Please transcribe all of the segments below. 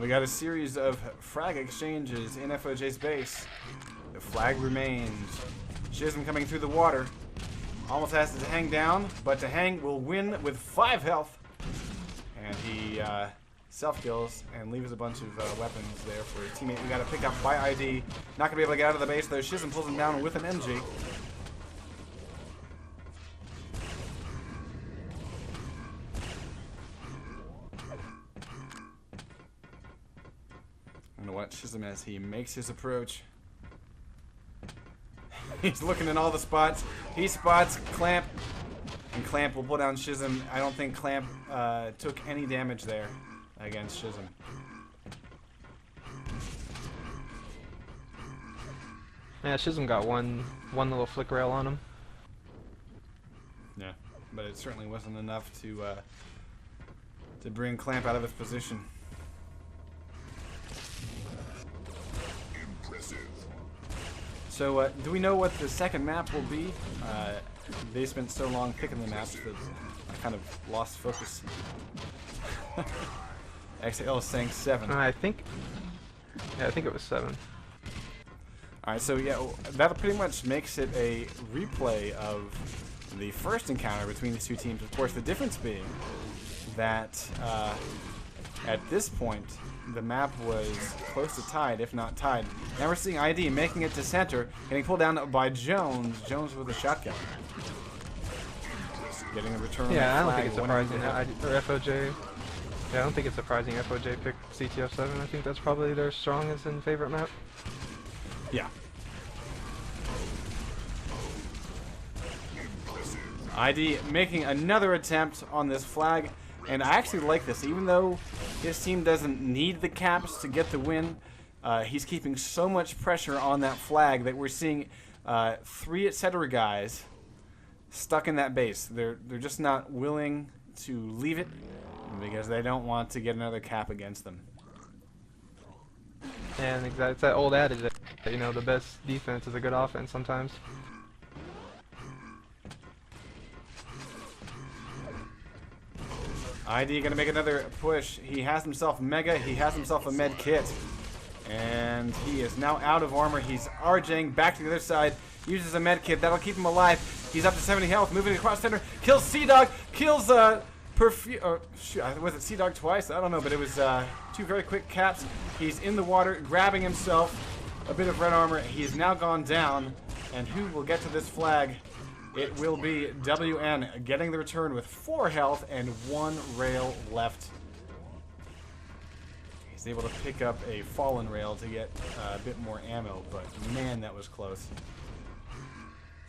We got a series of frag exchanges in FoJ's base. The flag remains. Schism coming through the water. Almost has to hang down, but to hang will win with 5 health. And he self-kills and leaves a bunch of weapons there for a teammate. We got to pick up by ID. Not going to be able to get out of the base, though. Schism pulls him down with an MG. I'm going to watch Schism as he makes his approach. He's looking in all the spots. He spots Clamp, and Clamp will pull down Schism. I don't think Clamp took any damage there against Schism. Yeah, Schism got one little flick rail on him. Yeah, but it certainly wasn't enough to bring Clamp out of his position. So, do we know what the second map will be? They spent so long picking the maps that I kind of lost focus. XL is saying 7. I think it was 7. Alright, so yeah, that pretty much makes it a replay of the first encounter between these two teams. Of course, the difference being that at this point, the map was close to tied, if not tied. Now we're seeing ID making it to center, getting pulled down by Jones. Jones with a shotgun. Getting a return. Yeah, I don't think it's surprising that FoJ. Yeah, I don't think it's surprising FoJ picked CTF 7. I think that's probably their strongest and favorite map. Yeah. ID making another attempt on this flag. And I actually like this, even though his team doesn't need the caps to get the win. He's keeping so much pressure on that flag that we're seeing 3 etc. guys stuck in that base. They're just not willing to leave it because they don't want to get another cap against them. And exactly, it's that old adage that, you know, the best defense is a good offense sometimes. ID gonna make another push. He has himself Mega, he has himself a med kit. And he is now out of armor. He's RJing back to the other side, uses a med kit, that'll keep him alive. He's up to 70 health, moving across center, kills Sea-Dog, kills was it Sea-Dog twice? I don't know, but it was 2 very quick caps. He's in the water, grabbing himself a bit of red armor. He is now gone down, and who will get to this flag? It will be WN getting the return with 4 health and 1 rail left. He's able to pick up a fallen rail to get a bit more ammo, but man, that was close.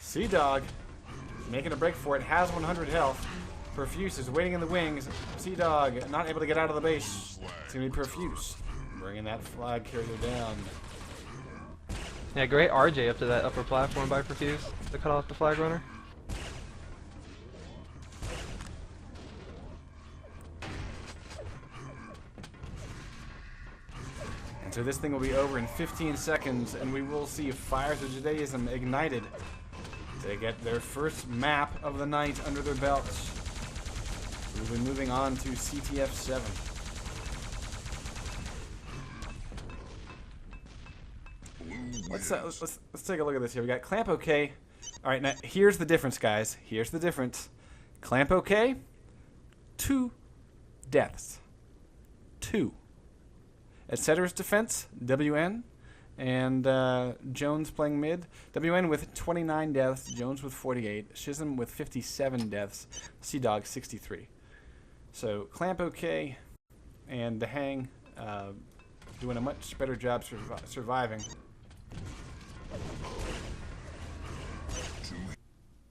Sea-Dog making a break for it, has 100 health. Perfuse is waiting in the wings. Sea-Dog not able to get out of the base. It's going to be Perfuse bringing that flag carrier down. Yeah, great RJ up to that upper platform by Perfuse to cut off the flag runner. And so this thing will be over in 15 seconds, and we will see Fires of Judaism ignited to get their first map of the night under their belts. We'll be moving on to CTF 7. Let's take a look at this here. We got Clamp OK. All right, now here's the difference, guys. Here's the difference. Clamp OK, 2 deaths. 2. Etcetera's defense, WN, and Jones playing mid. WN with 29 deaths, Jones with 48, Schism with 57 deaths, Sea-Dog 63. So Clamp OK and the Hang doing a much better job surviving.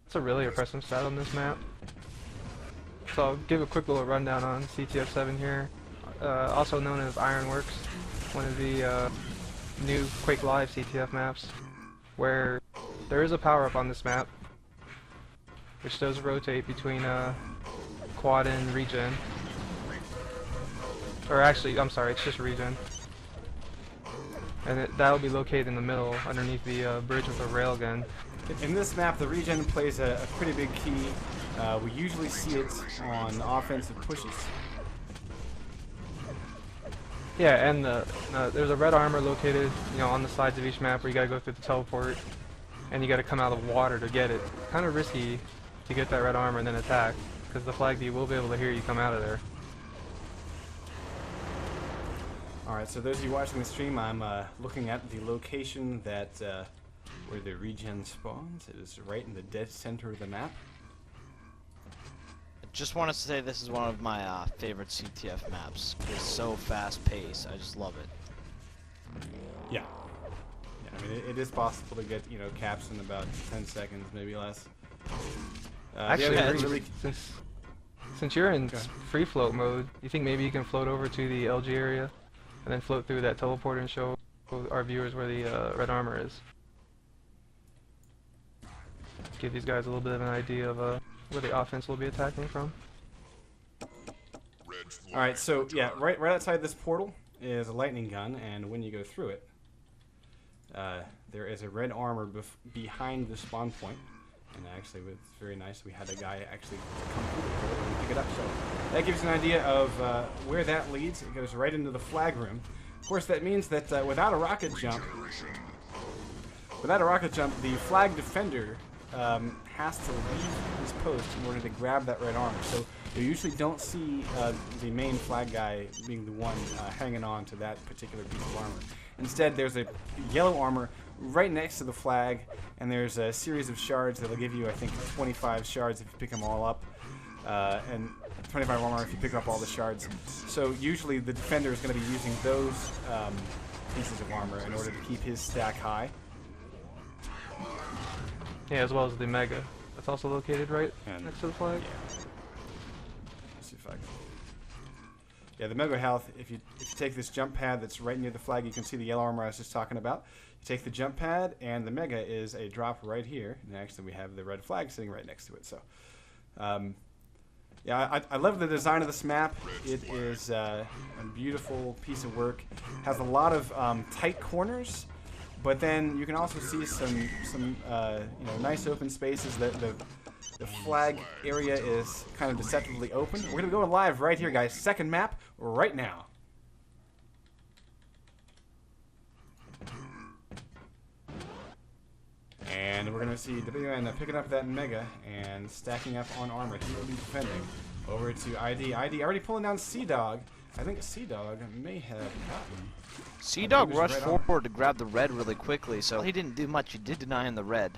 It's a really impressive stat on this map. So I'll give a quick little rundown on CTF 7 here. Also known as Ironworks, one of the new Quake Live CTF maps, where there is a power-up on this map, which does rotate between quad and regen. Or actually, I'm sorry, it's just regen. And that'll be located in the middle, underneath the bridge with a railgun. In this map, the regen plays a pretty big key. We usually see it on offensive pushes. Yeah, and there's a red armor located, you know, on the sides of each map where you gotta go through the teleport, and you gotta come out of the water to get it. Kind of risky to get that red armor and then attack, because the flag D will be able to hear you come out of there. Alright, so those of you watching the stream, I'm looking at the location that where the regen spawns. It is right in the dead center of the map. Just wanted to say this is one of my favorite CTF maps. It's so fast paced. I just love it. Yeah. Yeah, I mean, it is possible to get, you know, caps in about 10 seconds, maybe less. Actually, yeah, really, since you're in free float mode, you think maybe you can float over to the LG area and then float through that teleporter and show our viewers where the red armor is? Give these guys a little bit of an idea of where the offense will be attacking from. Alright, so yeah, right outside this portal is a lightning gun, and when you go through it, there is a red armor behind the spawn point. And actually, it's very nice. We had a guy actually come through the portal and pick it up. So that gives you an idea of where that leads. It goes right into the flag room. Of course, that means that without a rocket jump, the flag defender has to leave his post in order to grab that red armor. So you usually don't see the main flag guy being the one hanging on to that particular piece of armor. Instead, there's a yellow armor right next to the flag, and there's a series of shards that'll give you, I think, 25 shards if you pick them all up, and 25 armor if you pick up all the shards. So usually the defender is going to be using those pieces of armor in order to keep his stack high. Yeah, as well as the Mega. That's also located right next to the flag. Yeah. Let's see if I can. Yeah, the Mega health, if you take this jump pad that's right near the flag, you can see the yellow armor I was just talking about. You take the jump pad, and the Mega is a drop right here. And actually, we have the red flag sitting right next to it. So, yeah, I love the design of this map. It is a beautiful piece of work. Has a lot of tight corners, but then you can also see some you know, nice open spaces. The flag area is kind of deceptively open. We're gonna go live right here, guys. Second map right now. And we're going to see WN picking up that Mega and stacking up on armor. He will be defending. Over to ID. ID already pulling down Sea-Dog. I think Sea-Dog may have gotten. Sea-Dog rushed forward to grab the red really quickly, so he didn't do much. He did deny him the red.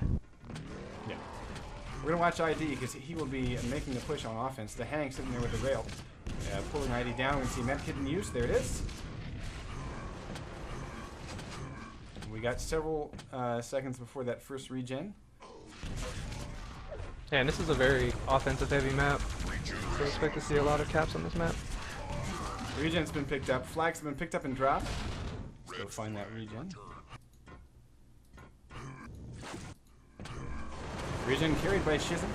Yeah. We're going to watch ID because he will be making the push on offense. The Hang sitting there with the rail. Pulling ID down. We see Medkit in use. There it is. We got several seconds before that first regen. Yeah, and this is a very offensive-heavy map, so expect to see a lot of caps on this map. Regen's been picked up. Flags have been picked up and dropped. Let's go find that regen. Regen carried by Shizm,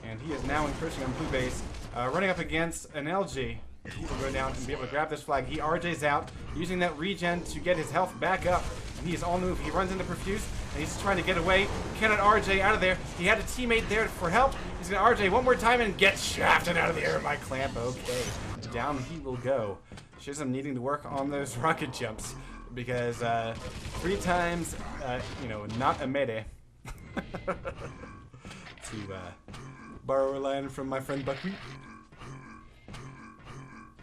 and he is now encroaching on blue base, running up against an LG. He will go down and be able to grab this flag. He RJ's out, using that regen to get his health back up. And he is all move. He runs into Profuse, and he's trying to get away. Cannot RJ out of there. He had a teammate there for help. He's going to RJ one more time and get shafted out of the air by Clamp. Okay, down he will go. Shizm needing to work on those rocket jumps because 3 times, you know, not a melee. To borrow a line from my friend Buckwheat.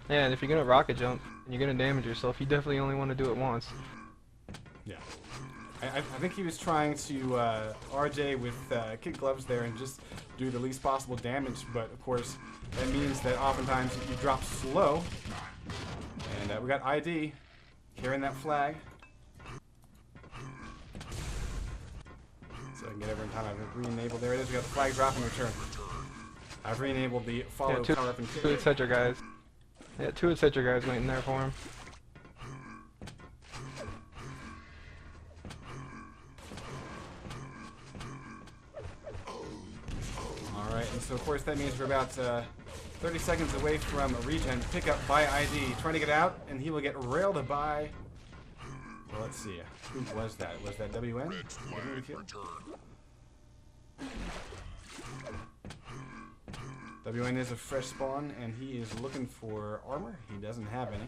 Yeah, and if you're gonna rocket jump and you're gonna damage yourself, you definitely only want to do it once. Yeah. I think he was trying to RJ with kid gloves there and just do the least possible damage, but of course that means that oftentimes you drop slow. And we got ID carrying that flag. So I can get over in time. I've re-enabled. There it is. We got the flag drop in return. I've re-enabled the follow power up and two etc. guys. Yeah, 2 etc. guys waiting there for him. Alright, and so of course that means we're about 30 seconds away from a regen pickup by ID. Trying to get out, and he will get railed by... Well, let's see. Who was that? Was that WN? WN is a fresh spawn, and he is looking for armor. He doesn't have any.